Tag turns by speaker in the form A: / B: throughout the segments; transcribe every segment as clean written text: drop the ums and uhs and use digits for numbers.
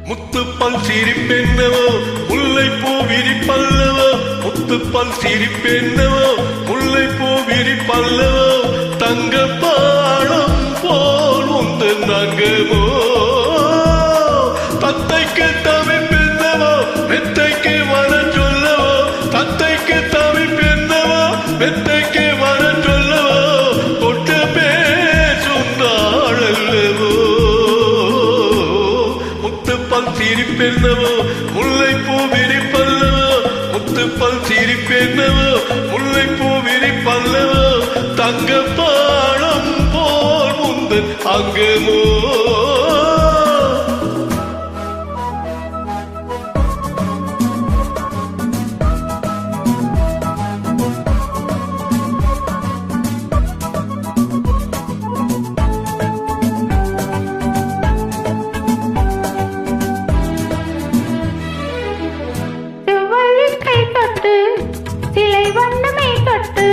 A: முத்துப்பல் சிரிப்பென்னவோ முல்லைப்பூ விரிப்பல்லவோ, முத்துப்பல் சிரிப்பென்னவோ முல்லைப்பூ விரிப்பல்லவோ, தங்க பாடம் போல் உந்து நங்கமோ, தத்தைக்கு தவிப்பென்னவோ மெத்தைக்கு வர சொல்லவோ, தத்தைக்கு தவிப்பென்னவோ மெத்தைக்கு வர சொல்லவோ, தொட்டு பேசும் நாளல்லவோ, முத்துப்பல் சிரிப்பென்னவோ முல்லைப்பூ விரிப்பல்லவோ, முத்துப்பல் சிரிப்பென்னவோ முல்லைப்பூ விரிப்பல்லவோ, தங்க பாடம் போல் முந்தன் அங்கமோ.
B: சிலை வண்ணமே தொட்டு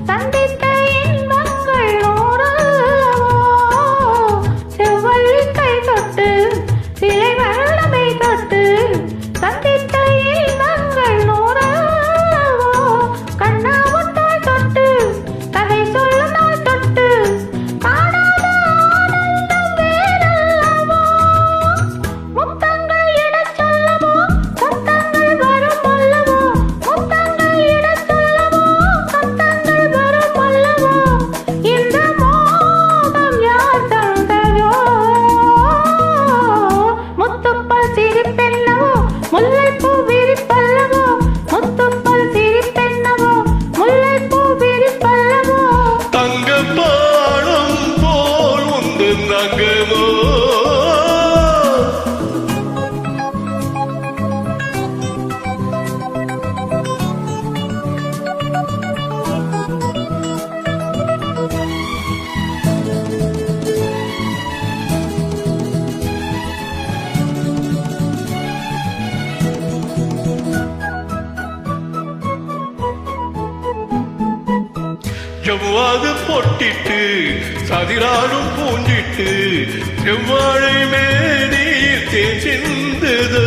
B: சந்தித்த இன்பங்கள் நூறல்லவோ, செவ்வள்ளி கை தொட்டு சிலை வண்ணமே தொட்டு சந்தித்த இன்பங்கள் நூறல்லவோ, கண்ணாமுத்தாய் தொட்டு கதை சொல்லும் நாள் தொட்டு காணாத ஆனந்தம் வேறல்லவோ, முத்தங்கள் இடச் சொல்லவோ சத்தங்கள் வரும் அல்லவோ,
A: செவ்வாது பொட்டிட்டு சதிராடும் பூஞ்சிட்டு, செவ்வாழை மேனில் தேசிந்ததோ,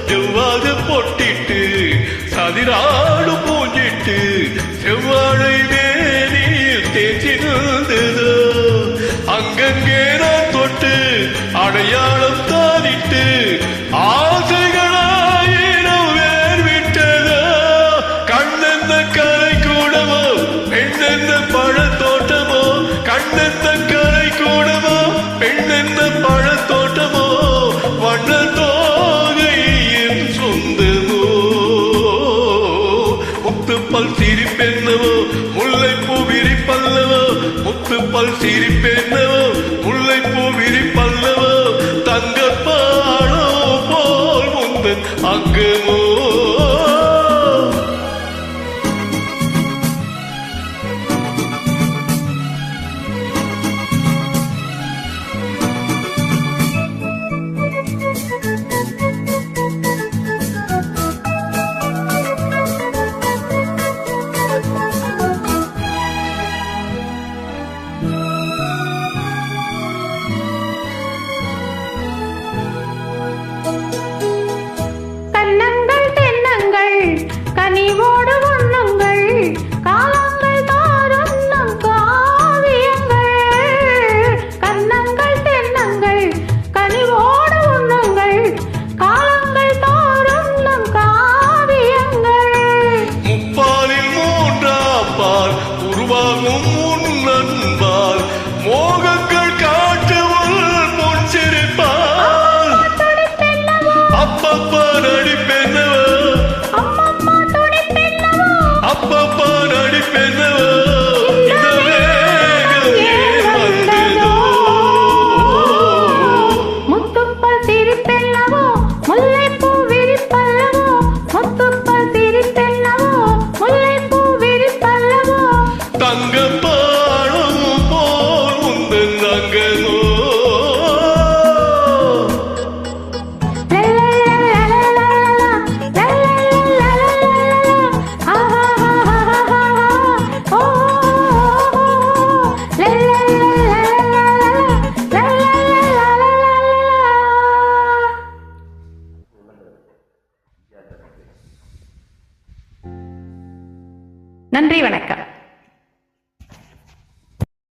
A: செவ்வாது பொட்டிட்டு சதிராடும் பூஞ்சிட்டு, செவ்வாழை மேனில் தேசிந்ததோ, அங்கங்கே நான் தொட்டு அடையாளம் தானிட்டு ஆசைகளாயிரம் வேர் விட்டதோ, கண்ணென்ன கரை கூடவோ பெண்ணென்ன பழத்தோட்டமோ, கண்ணென்ன கரை கூடவோ பெண்ணென்ன பழத்தோட்டமோ, வண்ண தோகை என் சொந்தமோ, முத்துப்பல் சிரிப்பென்னவோ முல்லைப்பூ விரிப்பல்லவோ, முத்துப்பல் சிரிப்பென்னவோ முல்லைப்பூ விரிப்பல்லவோ, தங்க பாடோ போல் முந்தன் அங்கமோ.
B: கன்னங்கள் தென்னங்கள் கனிவோடு உண்ணுங்கள், காலங்கள் தோறும் நம் காவியங்கள், கன்னங்கள் தென்னங்கள் கனிவோடு உண்ணுங்கள், காலங்கள் தோறும் நம் காவியங்கள்,
A: முப்பாலில் மூன்றாம் பால் உருவாகும் உன்னன்பால், மோகங்கள் காட்டுவல் முன் சிரிப்பால், அப்பப்பா நடிப்பென்னவோ
B: அம்மம்மா துடிப்பென்னவோ,
A: அப்பப்பா நடிப்பென்னவோ, இந்த வேகம் ஏன் வந்ததோ,
B: முத்துப்பல் சிரிப்பென்னவோ முல்லைப்பூ விரிப்பல்லவோ, முத்துப்பல் சிரிப்பென்னவோ முல்லைப்பூ விரிப்பல்லவோ,
A: தங்க பாடம் போல் உந்தன் அங்கமோ.
B: லலலலலலலலா, லலலலலலலலா, ஆஹா நன்றி, வணக்கம்.